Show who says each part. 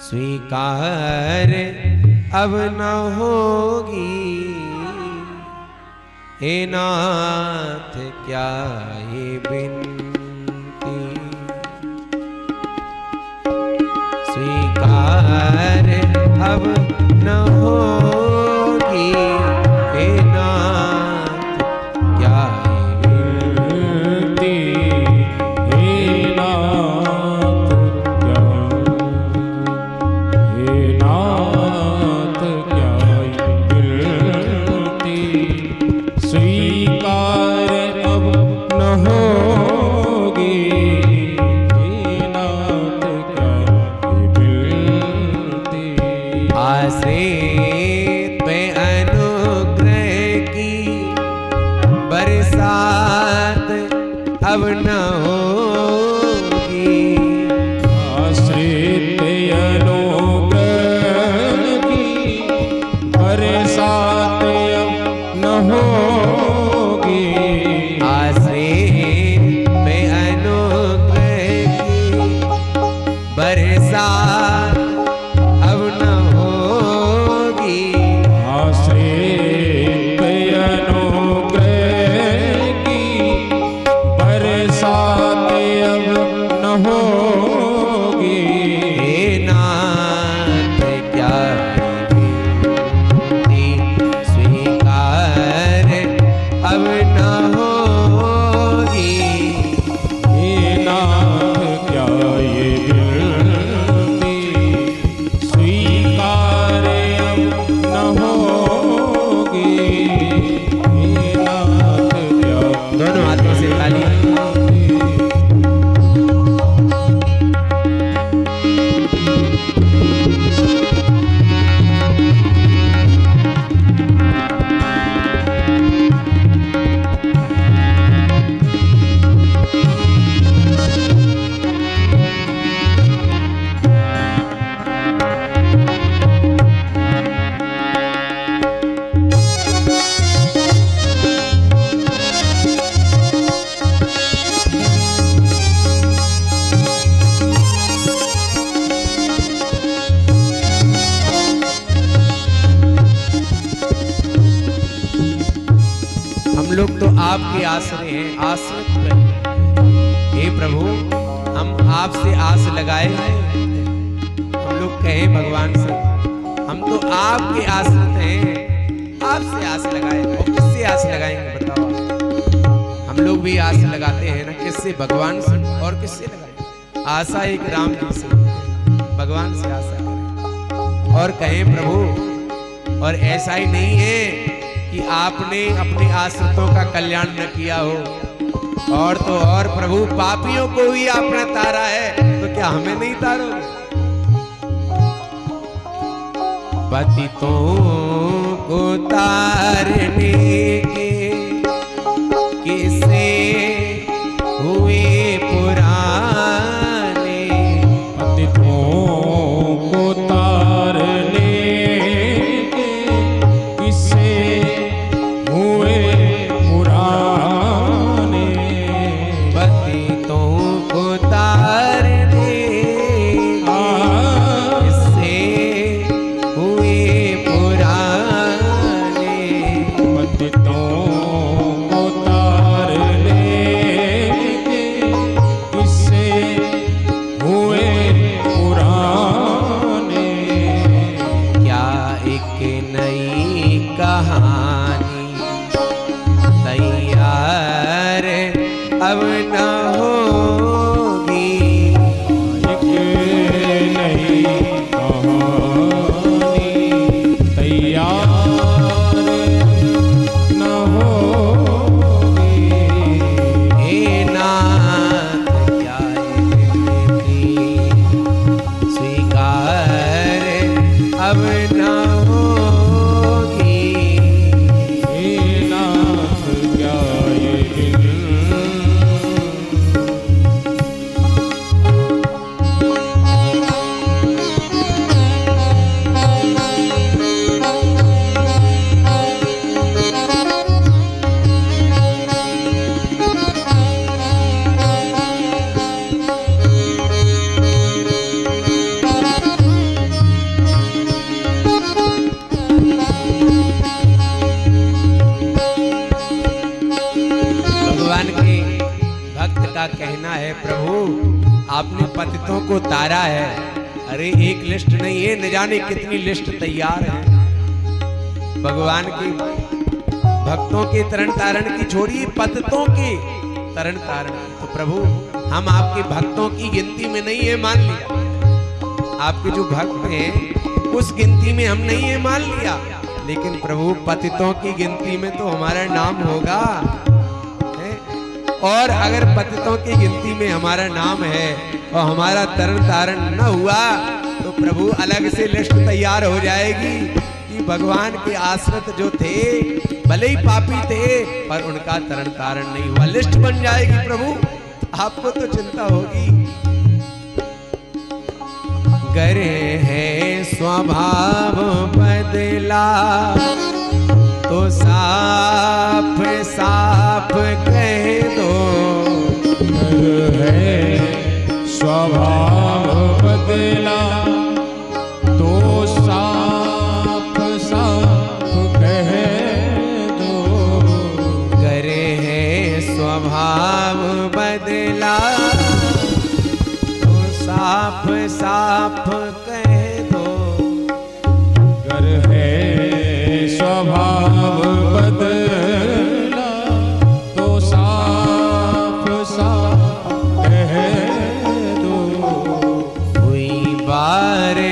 Speaker 1: स्वीकार अब न होगी, हे नाथ क्या ये बिनती। स्वीकार अब न होगी, हे नाथ क्या ये बिनती।
Speaker 2: हे नाथ क्या, हे नाथ क्या बिनती। स्वीकार अब न होगी, हे नाथ क्या बिनती।
Speaker 1: आश्रित पे अनुग्रह की बरसात अब न होगी।
Speaker 2: आश्रित अनुग्रह की बरसात अब न होगी।
Speaker 1: आश्रित पे अनुग्रह की बरसात अब न होगी।
Speaker 2: आश्रित अनुग्रह की बरसात अब न होगी।
Speaker 1: हे नाथ क्या बिनती। स्वीकार अब न होगी।
Speaker 2: हे नाथ क्या ये बिनती। स्वीकार अब न होगी। हे नाथ क्या
Speaker 1: दोनों हाथों से ताली। हम लोग तो आपके आश्रय हैं, आश्रित हैं। हे प्रभु, हम आपसे आस लगाए हैं। हम लोग कहें भगवान से, हम तो आपके आश्रित हैं, आपसे आस लगाए। और किससे आस लगाएंगे बताओ आप? हम लोग भी आस लगाते हैं ना, किससे? भगवान से। और किससे लगाएंगे? आशा एक राम जी से, भगवान से आशा करें और कहें प्रभु। और ऐसा ही नहीं है कि आपने अपने आश्रितों का कल्याण न किया हो। और तो और प्रभु, पापियों को भी आपने तारा है, तो क्या हमें नहीं तारोगे? पतितों को तारने के किस्से हुए पुराने।
Speaker 2: पतितों को तारने के किस्से हुए पुराने।
Speaker 1: पतितों को तारने किस्से हुए पुराने।
Speaker 2: पतितों
Speaker 1: आपने पतितों को तारा है। अरे एक लिस्ट नहीं है, न जाने कितनी लिस्ट तैयार है। भगवान के भक्तों के तरण तारण की छोड़िए, पतितों के तरण तारण। तो प्रभु हम आपके भक्तों की गिनती में नहीं है, मान लिया। आपके जो भक्त हैं उस गिनती में हम नहीं है, मान लिया। लेकिन प्रभु पतितों की गिनती में तो हमारा नाम होगा है? और अगर पतितों की गिनती में हमारा नाम है और हमारा तरण तारण न हुआ तो प्रभु अलग से लिस्ट तैयार हो जाएगी कि भगवान के आश्रित जो थे भले ही पापी थे पर उनका तरण तारण नहीं हुआ। लिस्ट बन जाएगी प्रभु, आपको तो चिंता होगी। करे है स्वभाव बदला तो साफ साफ कह दो।
Speaker 2: है स्वभाव बदला तो साफ साफ कह दो।
Speaker 1: करे है स्वभाव बदला तो साफ साफ कह दो।
Speaker 2: कर है स्वभाव बदला तो साफ साफ कह दो।
Speaker 1: हुई बार